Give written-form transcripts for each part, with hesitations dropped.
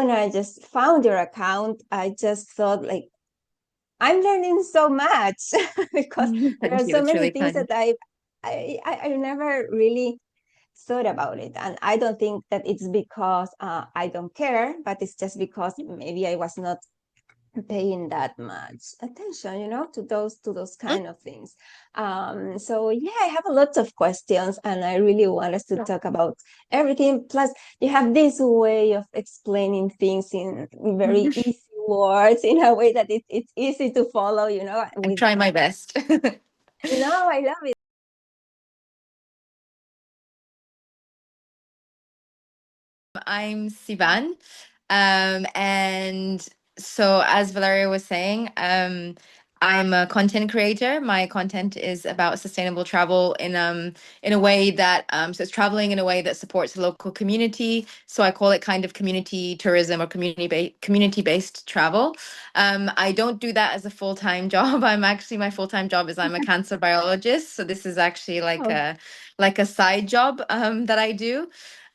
when I just found your account, I just thought like I'm learning so much because there are Thank you. so That's many really things that kind. I never really thought about it. And I don't think that it's because I don't care, but it's just because maybe I was not paying that much attention, to those kind of things. So yeah, I have a lot of questions, and I really want us to talk about everything. Plus, you have this way of explaining things in very easy words, in a way that it's easy to follow. I With try my best. no, I love it. I'm Sivan. And so as Valeria was saying, I'm a content creator. My content is about sustainable travel in a way that so it's traveling in a way that supports the local community. So I call it kind of community tourism or community based travel. I don't do that as a full-time job. My full-time job is I'm a cancer biologist. So this is actually Oh, like a side job that I do.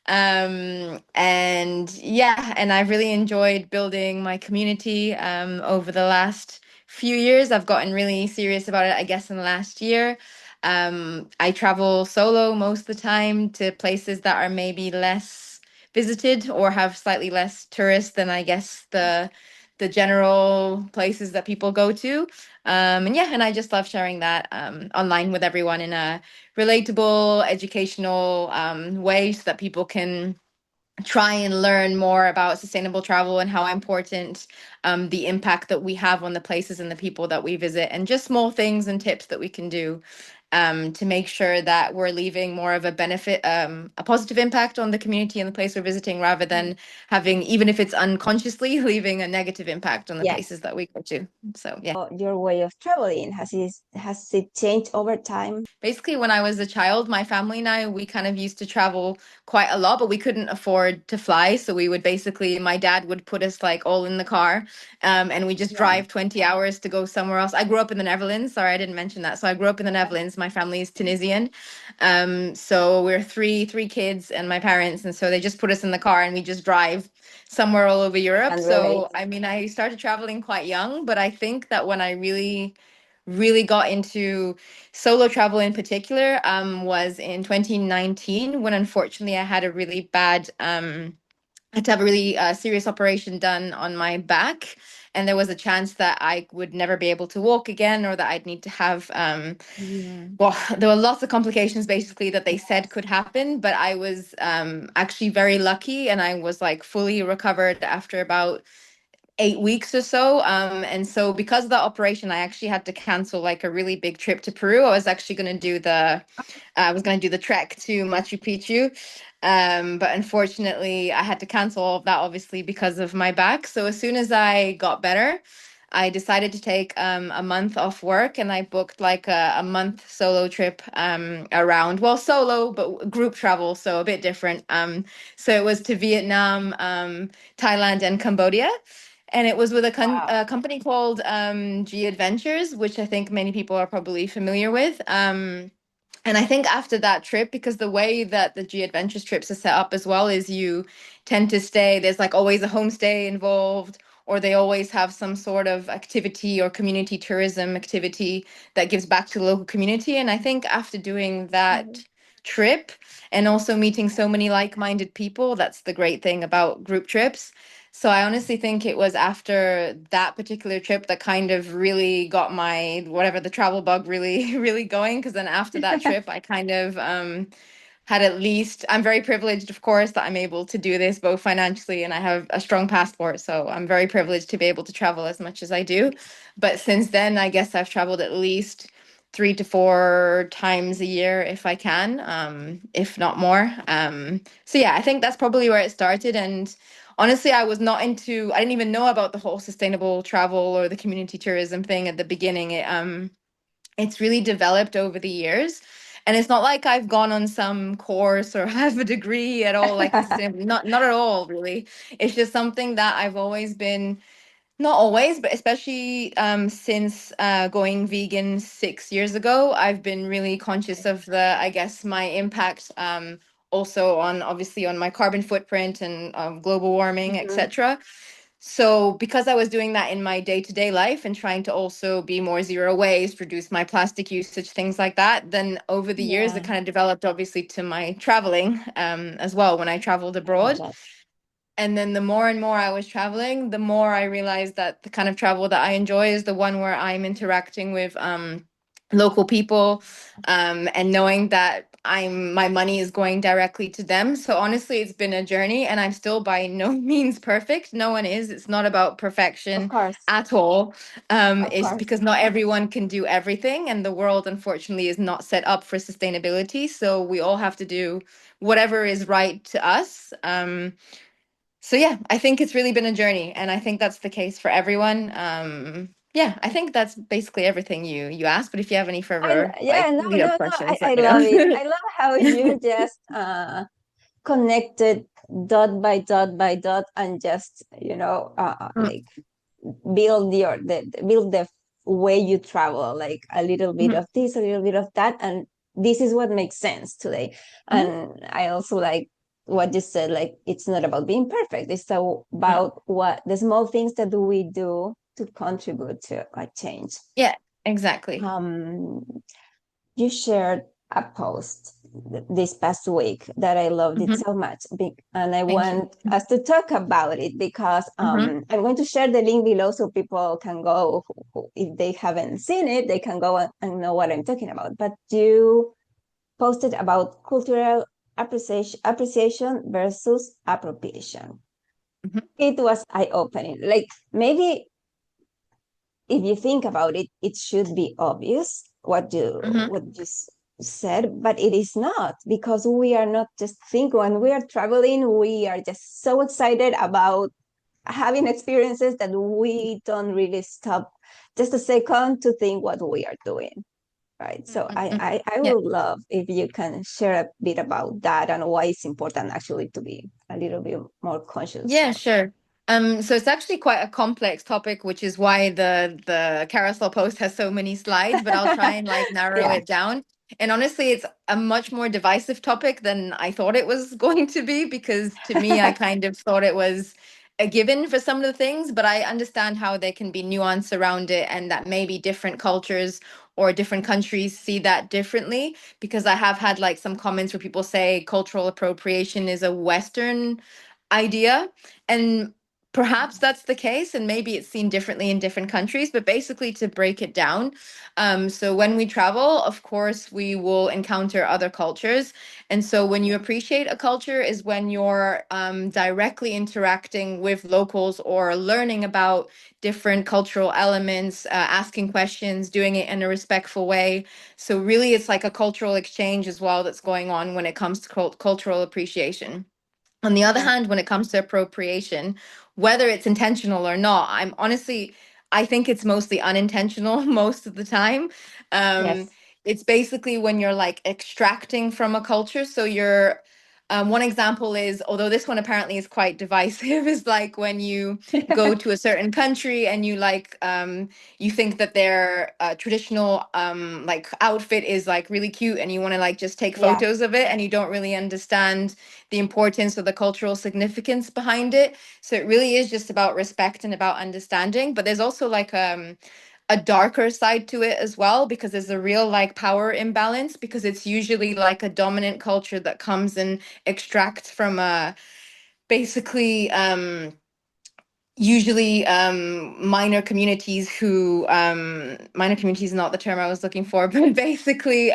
And yeah, and I've really enjoyed building my community over the last few years. I've gotten really serious about it, I guess, in the last year. I travel solo most of the time to places that are maybe less visited or have slightly less tourists than I guess the general places that people go to. And yeah, and I just love sharing that online with everyone in a relatable, educational way so that people can try and learn more about sustainable travel and how important the impact that we have on the places and the people that we visit, and just small things and tips that we can do to make sure that we're leaving more of a benefit, a positive impact on the community and the place we're visiting, rather than having, even if it's unconsciously, leaving a negative impact on the yeah. places that we go to. So, yeah. Your way of traveling, has it changed over time? Basically, when I was a child, my family and I, we kind of used to travel quite a lot, but we couldn't afford to fly. So we would basically, my dad would put us like all in the car, and we just Yeah. drive 20 hours to go somewhere else. I grew up in the Netherlands. Sorry, I didn't mention that. So I grew up in the Netherlands. My family is Tunisian. So we're three kids and my parents. And so they just put us in the car and we just drive somewhere all over I Europe. can relate. So, I mean, I started traveling quite young, but I think that when I really got into solo travel in particular was in 2019, when unfortunately I had a really bad I had to have a really serious operation done on my back, and there was a chance that I would never be able to walk again, or that I'd need to have Yeah. well, there were lots of complications basically that they said could happen, but I was actually very lucky, and I was like fully recovered after about 8 weeks or so. And so because of the operation, I actually had to cancel like a really big trip to Peru. I was going to do the trek to Machu Picchu. But unfortunately, I had to cancel all of that, obviously, because of my back. So as soon as I got better, I decided to take a month off work, and I booked like a month solo trip around, well, solo, but group travel, so a bit different. So it was to Vietnam, Thailand, and Cambodia. And it was with Wow. a company called G Adventures, which I think many people are probably familiar with. And I think after that trip, because the way that the G Adventures trips are set up as well is you tend to stay, there's like always a homestay involved, or they always have some sort of activity or community tourism activity that gives back to the local community. And I think after doing Mhm. that trip and also meeting so many like-minded people, that's the great thing about group trips. So I honestly think it was after that particular trip that kind of really got my whatever the travel bug really really going, because then after that trip I kind of had at least, I'm very privileged, of course, that I'm able to do this both financially and I have a strong passport. So I'm very privileged to be able to travel as much as I do. But since then, I guess I've traveled at least 3 to 4 times a year if I can, if not more. So yeah, I think that's probably where it started. And honestly, I didn't even know about the whole sustainable travel or the community tourism thing at the beginning. It's really developed over the years. And it's not like I've gone on some course or have a degree at all, like in sustainability. Not at all, really. It's just something that I've always been, not always, but especially since going vegan 6 years ago, I've been really conscious of I guess, my impact also on obviously on my carbon footprint and global warming, Mhm. etc. So because I was doing that in my day-to-day life and trying to also be more zero waste, reduce my plastic usage, things like that, then over the years it Yeah, kind of developed obviously to my traveling as well when I traveled I love abroad. that. And then the more and more I was traveling, the more I realized that the kind of travel that I enjoy is the one where I'm interacting with local people, and knowing that my money is going directly to them. So honestly, it's been a journey, and I'm still by no means perfect. No one is. It's not about Of perfection course, at all. of It's course. because not everyone can do everything, and the world unfortunately is not set up for sustainability. So we all have to do whatever is right to us. So yeah, I think it's really been a journey, and I think that's the case for everyone. Yeah, I think that's basically everything you asked. But if you have any further Yeah, like no, lead no, up no. questions, I let me love it. know. I love how you just connected dot by dot by dot and just Mm, like build the way you travel, like a little bit mhm, of this, a little bit of that, and this is what makes sense today. mhm, And I also like what you said, like it's not about being perfect, it's mm. about what the small things that we do to contribute to a change. Yeah, exactly. um you shared a post this past week that I loved it Hmm. so much. And I Thank you. want us to talk about it because Hmm. I'm going to share the link below so people can go, if they haven't seen it, they can go and know what I'm talking about. But you posted about cultural appreciation versus appropriation. Hmm. It was eye opening. Like maybe if you think about it, it should be obvious Hmm. what you said, but it is not because we are not just thinking when we are traveling. We are just so excited about having experiences that we don't really stop just a second to think what we are doing. Right. So I Yeah. would love if you can share a bit about that and why it's important actually to be a little bit more conscious Yeah, of. sure. So it's actually quite a complex topic, which is why the carousel post has so many slides, but I'll try and like narrow Yeah. it down. And honestly, it's a much more divisive topic than I thought it was going to be, because to me, I kind of thought it was a given for some of the things, but I understand how there can be nuance around it and that maybe different cultures or different countries see that differently. Because I have had like some comments where people say cultural appropriation is a Western idea. And perhaps that's the case, and maybe it's seen differently in different countries. But basically, to break it down, so when we travel, of course, we will encounter other cultures. And so when you appreciate a culture is when you're directly interacting with locals or learning about different cultural elements, asking questions, doing it in a respectful way. So really, it's like a cultural exchange as well that's going on when it comes to cultural appreciation. On the other Yeah. hand, when it comes to appropriation, whether it's intentional or not, I think it's mostly unintentional most of the time. Um, Yes. it's basically when you're like extracting from a culture. So you're, one example is, although this one apparently is quite divisive, is like when you go to a certain country and you think that their traditional like outfit is like really cute, and you want to like just take Yeah. photos of it, and you don't really understand the importance or the cultural significance behind it. So it really is just about respect and about understanding. But there's also like a darker side to it as well, because there's a real like power imbalance, because it's usually like a dominant culture that comes and extracts from a basically usually minor communities is not the term I was looking for, but basically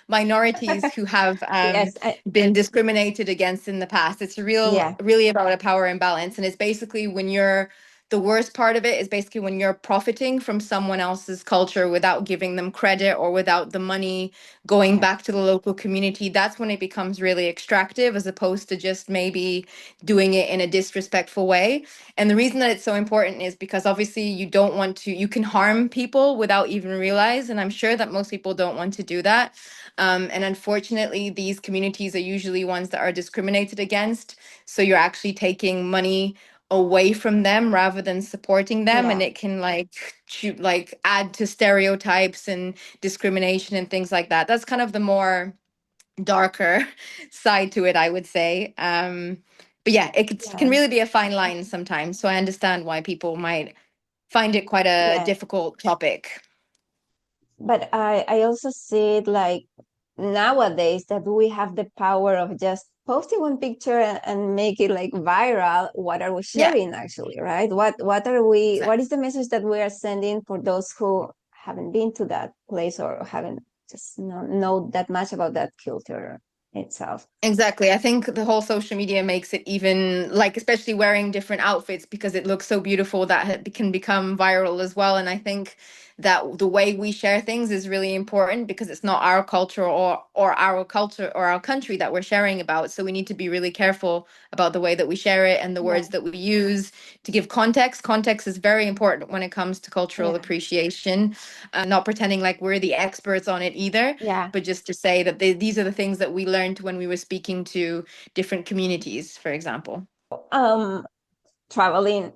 minorities who have Yes. been discriminated against in the past. It's Yeah. really about a power imbalance, and it's basically when you're the worst part of it is basically when you're profiting from someone else's culture without giving them credit or without the money going Yeah. back to the local community. That's when it becomes really extractive, as opposed to just maybe doing it in a disrespectful way. And the reason that it's so important is because obviously you can harm people without even realize. And I'm sure that most people don't want to do that. And unfortunately, these communities are usually ones that are discriminated against. So you're actually taking money away from them rather than supporting them. And Yeah. it can add to stereotypes and discrimination and things like that. That's kind of the more darker side to it, I would say. But yeah, can Yeah. really be a fine line sometimes. So I understand why people might find it quite a Yeah. difficult topic. But I also see it like nowadays that we have the power of just posting one picture and make it like viral. What are we Yeah, sharing actually, right? What are we, what exactly. is the message that we are sending for those who haven't been to that place or haven't just know that much about that culture itself? Exactly. I think the whole social media makes it even like, especially wearing different outfits because it looks so beautiful that it can become viral as well. And I think that the way we share things is really important because it's not our culture or our culture or our country that we're sharing about. So we need to be really careful about the way that we share it and the Yeah. words that we use to give context. Context is very important when it comes to cultural Yeah. appreciation. Not pretending like we're the experts on it either, Yeah. but just to say that these are the things that we learned when we were speaking to different communities, for example. Um, Traveling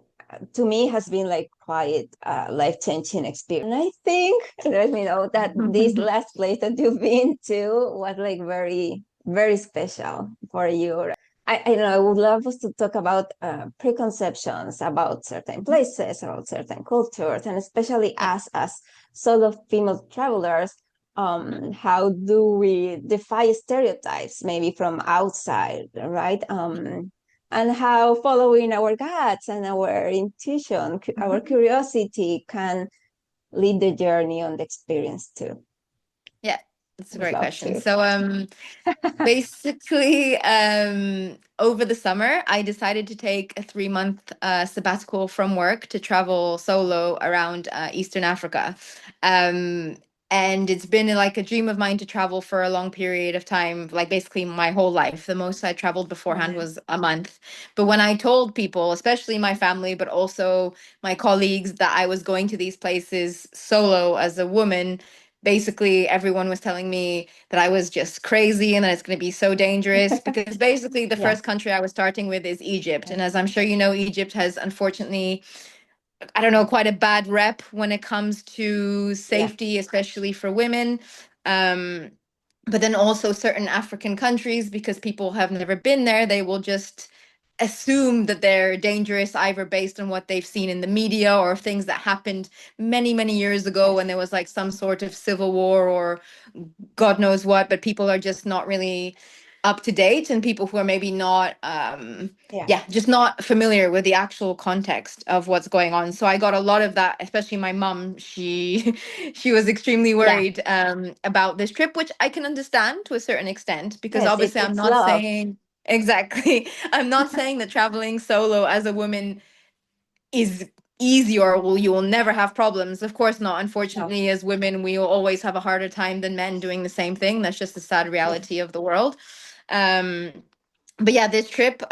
to me has been like quite life-changing experience. And I think, let me know that this last place that you've been to was like very, very special for you. I don't know, I would love us to talk about preconceptions about certain places, about certain cultures, and especially Yeah. as solo female travelers, how do we defy stereotypes maybe from outside, right? And how following our guts and our intuition, our curiosity can lead the journey on the experience too. Yeah, that's I a would great love question. to. So, basically, over the summer, I decided to take a 3 month sabbatical from work to travel solo around Eastern Africa. Um, and it's been like a dream of mine to travel for a long period of time, like basically my whole life. The most I traveled beforehand Yeah. was a month. But when I told people, especially my family, but also my colleagues, that I was going to these places solo as a woman, basically everyone was telling me that I was just crazy and that it's going to be so dangerous because basically the Yeah. first country I was starting with is Egypt. And as Yes. I'm sure you know, Egypt has unfortunately, I don't know, quite a bad rep when it comes to Yeah. safety, especially for women. Um, but then also certain African countries, because people have never been there, they will just assume that they're dangerous either based on what they've seen in the media or things that happened many, many years ago when Yes. there was like some sort of civil war or God knows what, but people are just not really up to date, and people who are maybe not Yeah. yeah, just not familiar with the actual context of what's going on. So I got a lot of that, especially my mom. She she was extremely Yeah. worried about this trip, which I can understand to a certain extent because Yes. obviously I'm It's not love. saying exactly. I'm not saying that traveling solo as a woman is easy or will you will never have problems. Of course not. No. Unfortunately, as women, we will always have a harder time than men doing the same thing. That's just the sad reality Yes. of the world. Um, but yeah, this trip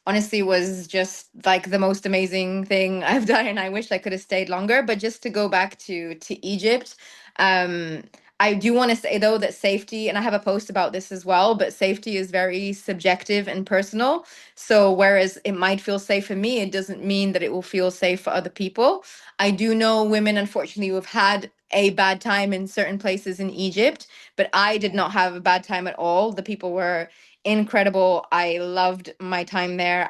honestly was just like the most amazing thing I've done, and I wish I could have stayed longer. But just to go back to Egypt, um I do want to say though that safety, and I have a post about this as well, but safety is very subjective and personal. So whereas it might feel safe for me, it doesn't mean that it will feel safe for other people. I do know women, unfortunately, who have had a bad time in certain places in Egypt, but I did Yeah. not have a bad time at all. The people were incredible. I loved my time there.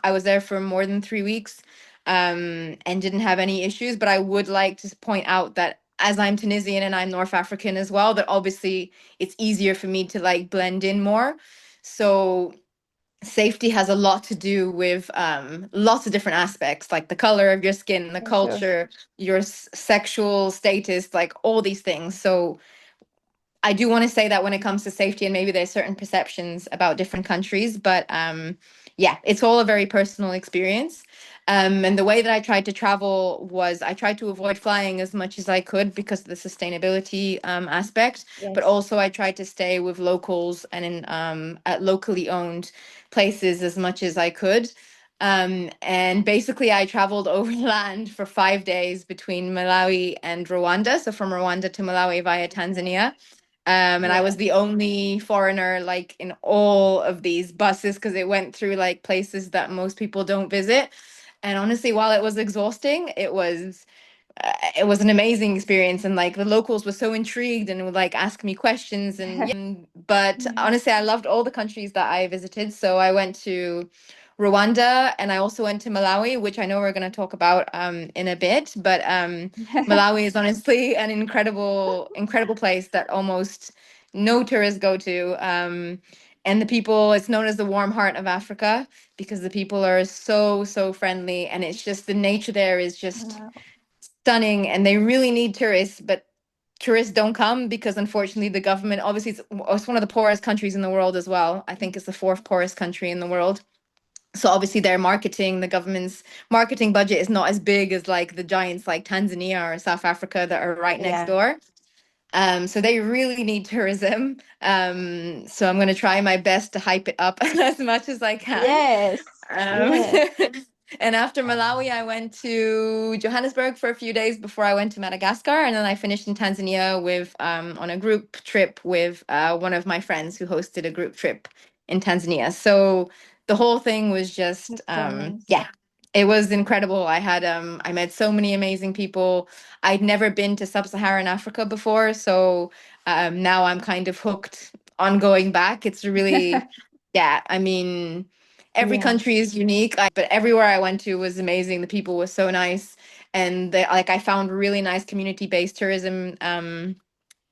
I was there for more than 3 weeks, and didn't have any issues. But I would like to point out that as I'm Tunisian and I'm North African as well, that obviously it's easier for me to like blend in more. So safety has a lot to do with lots of different aspects, like the color of your skin, the For sure. culture, your sexual status, like all these things. So I do want to say that when it comes to safety, and maybe there's certain perceptions about different countries, but yeah, it's all a very personal experience. And the way that I tried to travel was I tried to avoid flying as much as I could because of the sustainability aspect, but Yes. also I tried to stay with locals and in at locally owned places as much as I could. And basically, I traveled overland for 5 days between Malawi and Rwanda. So from Rwanda to Malawi via Okay. Tanzania. And I was Yes. the only foreigner like in all of these buses because it went through like places that most people don't visit. And honestly, while it was exhausting, it was it was an amazing experience, and like the locals were so intrigued and would like ask me questions. And but Mm. honestly, I loved all the countries that I visited. So I went to Rwanda, and I also went to Malawi, which I know we're going to talk about in a bit. But Malawi is honestly an incredible place that almost no tourists go to. And the people, it's known as the warm heart of Africa, because the people are so friendly, and it's just the nature there is just Wow. stunning, and they really need tourists, but tourists don't come because unfortunately the government, obviously it's one of the poorest countries in the world as well. I think it's the fourth poorest country in the world. So obviously their marketing, the government's marketing budget is not as big as like the giants like Tanzania or South Africa that are right next Yeah. door. So they really need tourism. So I'm going to try my best to hype it up as much as I can. Yes. Um, Yes. and after Malawi, I went to Johannesburg for a few days before I went to Madagascar, and then I finished in Tanzania with on a group trip with one of my friends who hosted a group trip in Tanzania. So the whole thing was just That's so nice. yeah, it was incredible. I met so many amazing people. I'd never been to sub-Saharan Africa before, so now I'm kind of hooked on going back. It's really yeah, I mean every Yeah. country is unique, but everywhere I went to was amazing. The people were so nice, and like I found really nice community-based tourism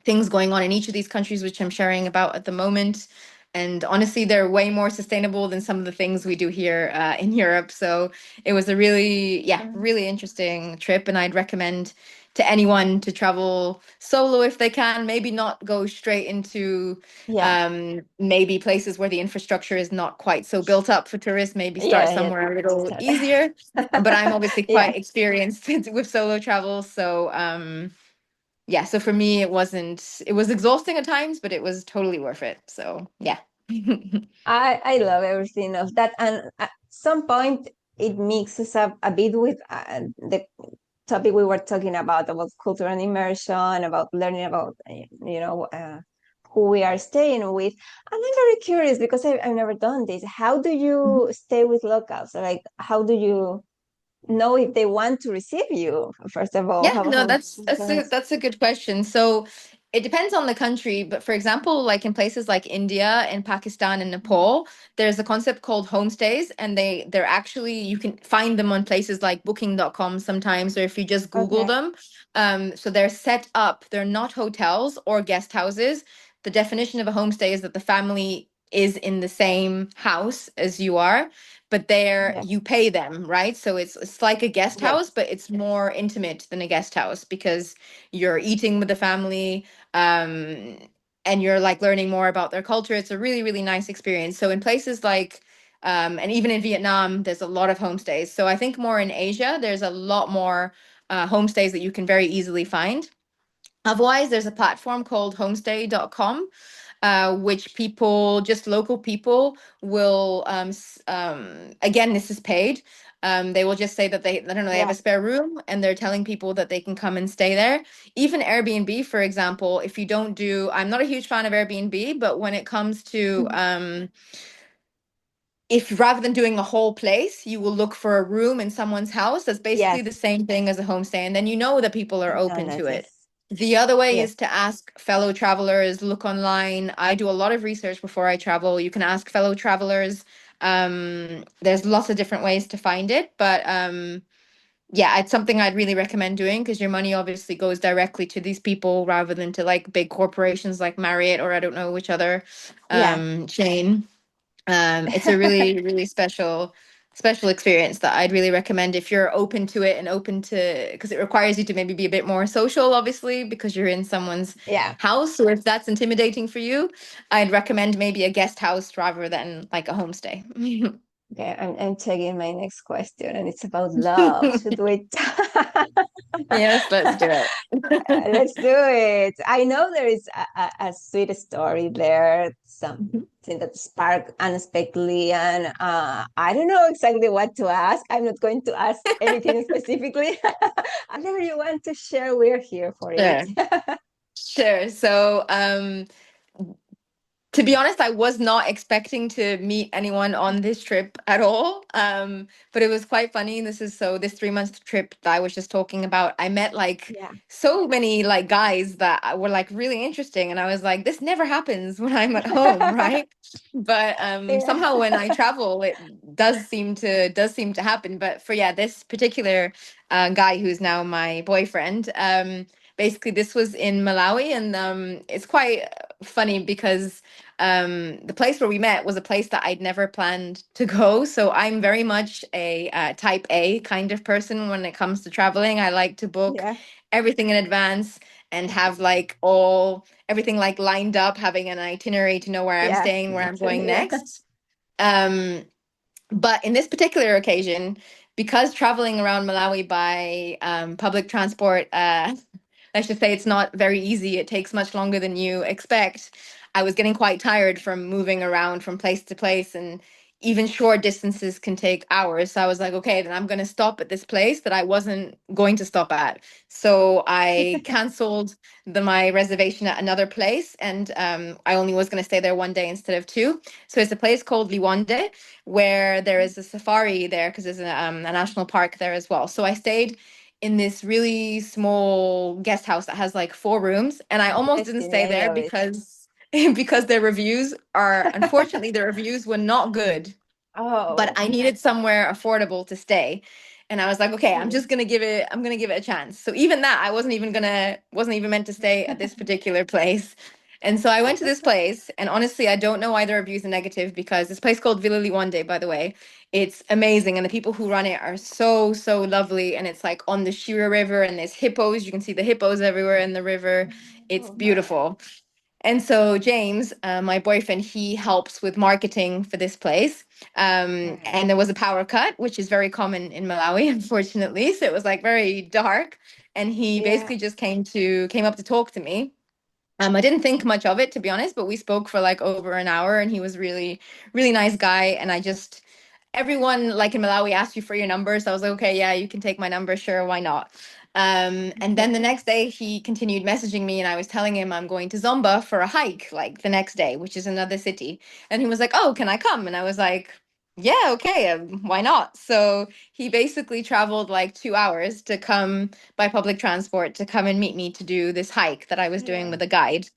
things going on in each of these countries, which I'm sharing about at the moment. And honestly, they're way more sustainable than some of the things we do here in Europe. So it was a really, yeah, Sure. really interesting trip. And I'd recommend to anyone to travel solo if they can. Maybe not go straight into Yeah. maybe places where the infrastructure is not quite so built up for tourists. Maybe start Yeah. Yeah. somewhere a To little start. easier. But I'm obviously Yeah. quite experienced with solo travel. So yeah, so for me it was exhausting at times, but it was totally worth it. So yeah. I love everything of that, and at some point it mixes up a bit with the topic we were talking about cultural immersion, about learning about who we are staying with. And I'm very curious because I've never done this. How do you stay with locals? Like, how do you know if they want to receive you? First of all, Yeah, no, how that's a good question. So it depends on the country, but for example, like in places like India and Pakistan and Nepal, there's a concept called homestays, and they're actually you can find them on places like booking.com sometimes, or if you just Google okay, them. So they're set up, they're not hotels or guest houses. The definition of a homestay is that the family is in the same house as you are, but there yeah, you pay them, right? So it's like a guest house, yes, but it's more intimate than a guest house because you're eating with the family, um, and you're like learning more about their culture. It's a really nice experience. So in places like and even in Vietnam, there's a lot of homestays. So I think more in Asia, there's a lot more homestays that you can very easily find. Otherwise, there's a platform called homestay.com, which people, just local people, will, again, this is paid. They will just say that I don't know, they have yeah, a spare room and they're telling people that they can come and stay there. Even Airbnb, for example, if you don't do, I'm not a huge fan of Airbnb, but when it comes to, if rather than doing a whole place, you will look for a room in someone's house, that's basically the yes, same thing as a homestay. And then you know that people are I've done open that. to it. Yes, The other way yes, is to ask fellow travelers, look online. I do a lot of research before I travel. You can ask fellow travelers. There's lots of different ways to find it, but yeah, it's something I'd really recommend doing because your money obviously goes directly to these people rather than to like big corporations like Marriott or I don't know which other yeah. chain. It's a really special experience that I'd really recommend if you're open to it and open to, because it requires you to maybe be a bit more social, obviously, because you're in someone's Yeah. house. So if that's intimidating for you, I'd recommend maybe a guest house rather than like a homestay. Okay, I'm checking my next question, and it's about love. Should we? Yes, let's do it. Let's do it. I know there is a sweet story there, something that sparked unexpectedly, and I don't know exactly what to ask. I'm not going to ask anything specifically. Whatever you want to share, we're here for it. Sure. Sure. So, To be honest, I was not expecting to meet anyone on this trip at all. But it was quite funny. This 3 month trip that I was just talking about. I met like Yeah. so many like guys that were like really interesting, and I was like, this never happens when I'm at home, right? But Yeah. somehow when I travel, it does seem to happen. But for yeah, this particular guy who's now my boyfriend, basically this was in Malawi, and it's quite funny because the place where we met was a place that I'd never planned to go. So I'm very much a type A kind of person when it comes to traveling. I like to book Yeah. everything in advance and have like all everything like lined up, having an itinerary to know where I'm Yeah. staying, where Me I'm too. going Yeah. next. Um, but in this particular occasion, because traveling around Malawi by public transport, let's just say it's not very easy. It takes much longer than you expect. I was getting quite tired from moving around from place to place, and even short distances can take hours. So I was like, okay, then I'm going to stop at this place that I wasn't going to stop at. So I canceled my reservation at another place, and I only was going to stay there 1 day instead of two. So it's a place called Liwande, where there is a safari there because there's a national park there as well. So I stayed in this really small guest house that has like 4 rooms, and I almost didn't Destiny, stay I there love it. because because their reviews are unfortunately the reviews were not good, but Oh. I needed somewhere affordable to stay. And I was like, okay, Mm. I'm gonna give it a chance. So even that, I wasn't even meant to stay at this particular place. And so I went to this place, and honestly, I don't know why the reviews are negative because this place called Villa Liwande, by the way, it's amazing, and the people who run it are so, so lovely. And it's like on the Shira River, and there's hippos. You can see the hippos everywhere in the river. It's Oh my. beautiful. And so James, my boyfriend, he helps with marketing for this place. Right. And there was a power cut, which is very common in Malawi, unfortunately. So it was like very dark. And he Yeah. basically just came up to talk to me. I didn't think much of it, to be honest, but we spoke for like over an hour, and he was really, really nice guy. And everyone like in Malawi asked you for your number. So I was like, okay, yeah, you can take my number. Sure, why not? And then the next day he continued messaging me, and I was telling him I'm going to Zomba for a hike like the next day, which is another city. And he was like, oh, can I come? And I was like, yeah, okay, why not? So he basically traveled like 2 hours to come by public transport to come and meet me to do this hike that I was doing Yeah. with a guide.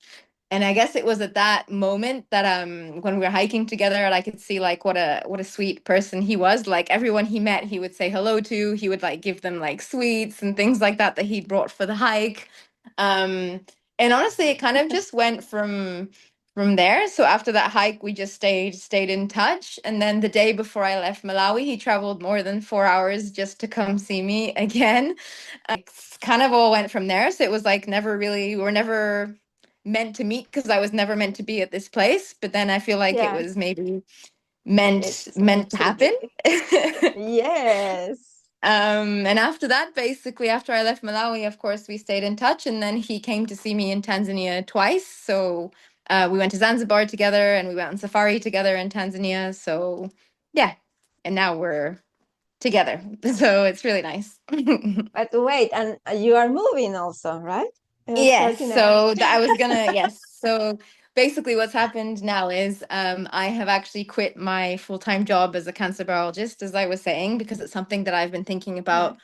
And I guess it was at that moment that when we were hiking together, and I could see like what a sweet person he was. Like everyone he met, he would say hello to. He would like give them like sweets and things like that he'd brought for the hike. Um, and honestly, it kind of just went from there. So after that hike, we just stayed in touch. And then the day before I left Malawi, he traveled more than 4 hours just to come see me again. It's kind of all went from there. So it was like we were never meant to meet because I was never meant to be at this place. But then I feel like it Yeah. was maybe meant It's meant meant to to happen. be. Yes. And after that, basically, after I left Malawi, of course, we stayed in touch. And then he came to see me in Tanzania twice. So we went to Zanzibar together, and we went on safari together in Tanzania. So yeah, and now we're together. So it's really nice. But wait, and you are moving also, right? You're Yes, starting a so that I was gonna, yes. So basically what's happened now is I have actually quit my full-time job as a cancer biologist, as I was saying, because it's something that I've been thinking yeah. about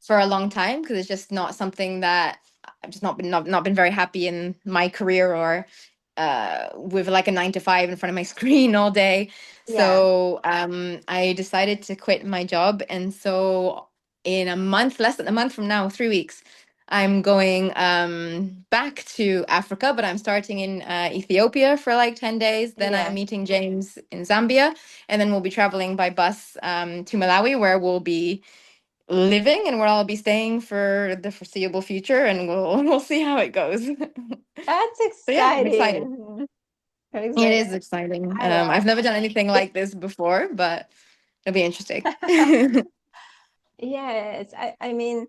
for a long time, because it's just not something that I've just not been very happy in my career, or with like a 9 to 5 in front of my screen all day. Yeah. So I decided to quit my job, and so in a month, less than a month from now, 3 weeks, I'm going back to Africa, but I'm starting in Ethiopia for like 10 days. Then I'm Yeah. meeting James in Zambia, and then we'll be traveling by bus to Malawi, where we'll be living and where I'll be staying for the foreseeable future, and we'll see how it goes. That's So yeah, I'm excited. exciting. Very It exciting. is exciting. I love I've never done anything it. like this before, but it'll be interesting. Yes. I mean,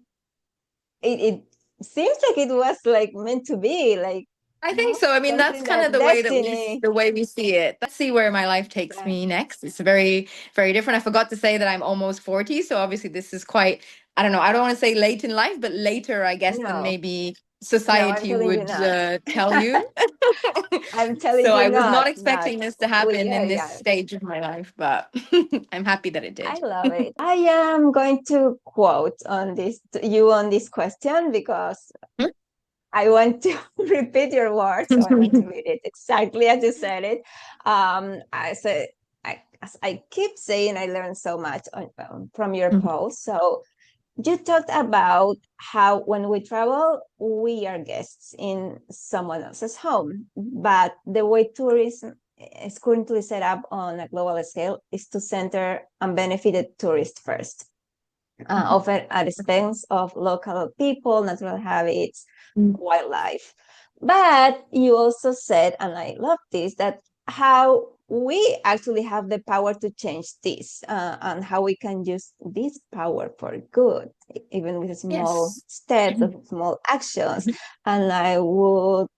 it seems like it was like meant to be, like, I think so. I mean, that's something kind that of the way that destiny. we see it. Let's see where my life takes Right. me next. It's very, very different. I forgot to say that I'm almost 40, so obviously this is quite, I don't know, I don't want to say late in life, but later, I guess, than No. maybe No, I'm society telling you would not. tell you. I'm telling So you I was not, not but expecting this to we happen are in this young. stage of my life, but I'm happy that it I did. love it. I am going to quote on this question because I want to repeat your words. So I want to read it exactly as you said it. As I keep saying, I learned so much from your post. So you talked about how when we travel, we are guests in someone else's home, but the way tourism is currently set up on a global scale is to center unbenefited tourists first, often at expense of local people, natural habits, wildlife. But you also said, and I love this, that how we actually have the power to change this, and how we can use this power for good, even with small Yes. steps, of small actions. And I would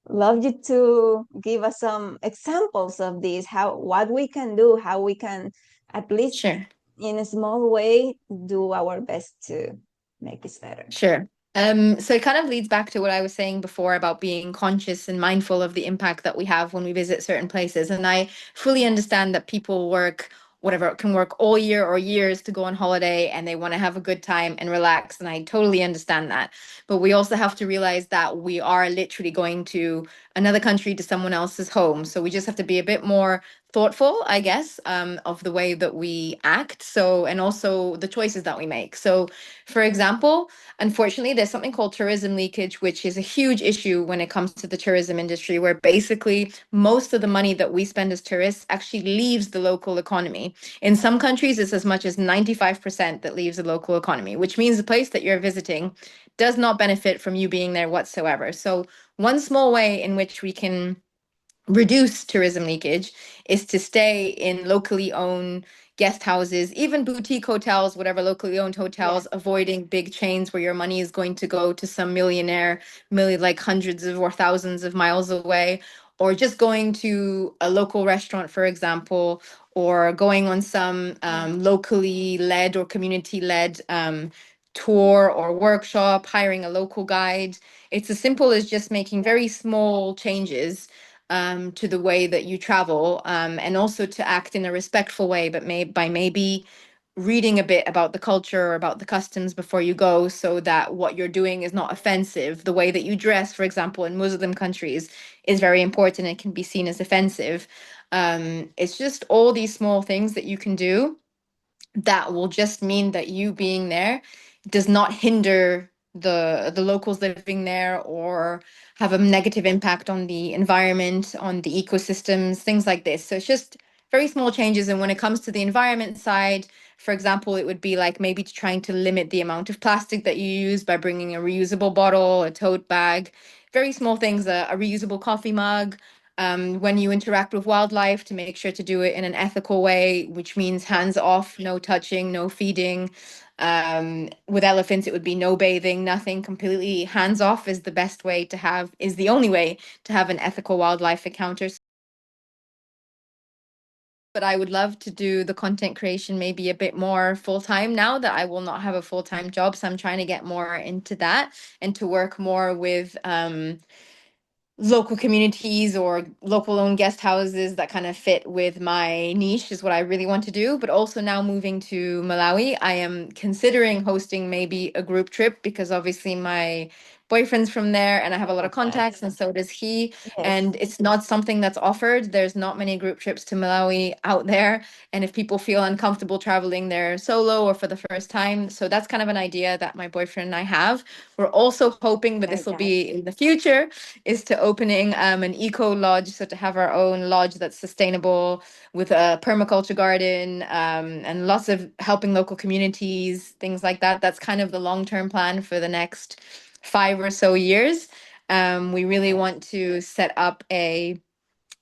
love you to give us some examples of this, how what we can do, how we can at least Sure. in a small way do our best to make this better. Sure. So it kind of leads back to what I was saying before about being conscious and mindful of the impact that we have when we visit certain places. And I fully understand that people work, whatever, can work all year or years to go on holiday and they want to have a good time and relax. And I totally understand that. But we also have to realize that we are literally going to another country, to someone else's home. So we just have to be a bit more thoughtful, I guess, of the way that we act. So, and also the choices that we make. So, for example, unfortunately, there's something called tourism leakage, which is a huge issue when it comes to the tourism industry, where basically most of the money that we spend as tourists actually leaves the local economy. In some countries, it's as much as 95% that leaves the local economy, which means the place that you're visiting does not benefit from you being there whatsoever. So, one small way in which we can reduce tourism leakage is to stay in locally owned guest houses, even boutique hotels, whatever, locally owned hotels, Yes. avoiding big chains where your money is going to go to some millionaire, like hundreds of or thousands of miles away, or just going to a local restaurant, for example, or going on some locally led or community led tour or workshop, hiring a local guide. It's as simple as just making very small changes to the way that you travel, and also to act in a respectful way, but by maybe reading a bit about the culture or about the customs before you go, so that what you're doing is not offensive. The way that you dress, for example, in Muslim countries is very important. It can be seen as offensive. It's just all these small things that you can do that will just mean that you being there does not hinder the locals living there or have a negative impact on the environment, on the ecosystems, things like this. So it's just very small changes. And when it comes to the environment side, for example, it would be like maybe trying to limit the amount of plastic that you use by bringing a reusable bottle, a tote bag, very small things, a reusable coffee mug. When you interact with wildlife, to make sure to do it in an ethical way, which means hands off, no touching, no feeding. With elephants, it would be no bathing, nothing, completely hands off is the best way to have, is the only way to have an ethical wildlife encounter. But I would love to do the content creation maybe a bit more full time now that I will not have a full time job. So I'm trying to get more into that and to work more with local communities or local owned guest houses that kind of fit with my niche is what I really want to do. But also now moving to Malawi, I am considering hosting maybe a group trip because obviously my boyfriend's from there and I have a lot of Love that. contacts and so does he. Yes. And it's not something that's offered. There's not many group trips to Malawi out there. And if people feel uncomfortable traveling there solo or for the first time, so that's kind of an idea that my boyfriend and I have. We're also hoping, but this Like will that. be in the future, is to opening an eco lodge, so to have our own lodge that's sustainable with a permaculture garden, and lots of helping local communities, things like that. That's kind of the long-term plan for the next 5 or so years. We really Yes. want to set up a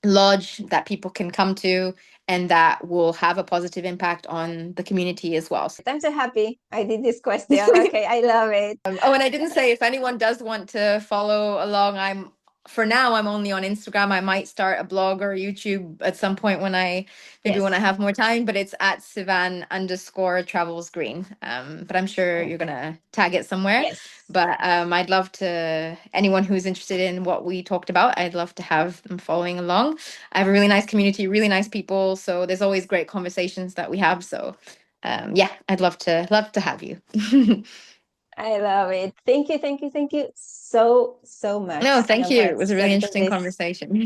lodge that people can come to and that will have a positive impact on the community as well. I'm so happy I did this question. Okay, I love it. Oh, and I didn't say, if anyone does want to follow along, I'm for now I'm only on Instagram. I might start a blog or YouTube at some point when I maybe when I Yes. have more time, but it's at Sivan underscore travels green. But I'm sure you're Okay. gonna tag it somewhere. Yes. But I'd love to anyone who's interested in what we talked about, I'd love to have them following along. I have a really nice community, really nice people, so there's always great conversations that we have. So yeah, I'd love to have you. I love it. Thank you, thank you, thank you so, so much, No, thank you. for It was a really accepting interesting this. conversation.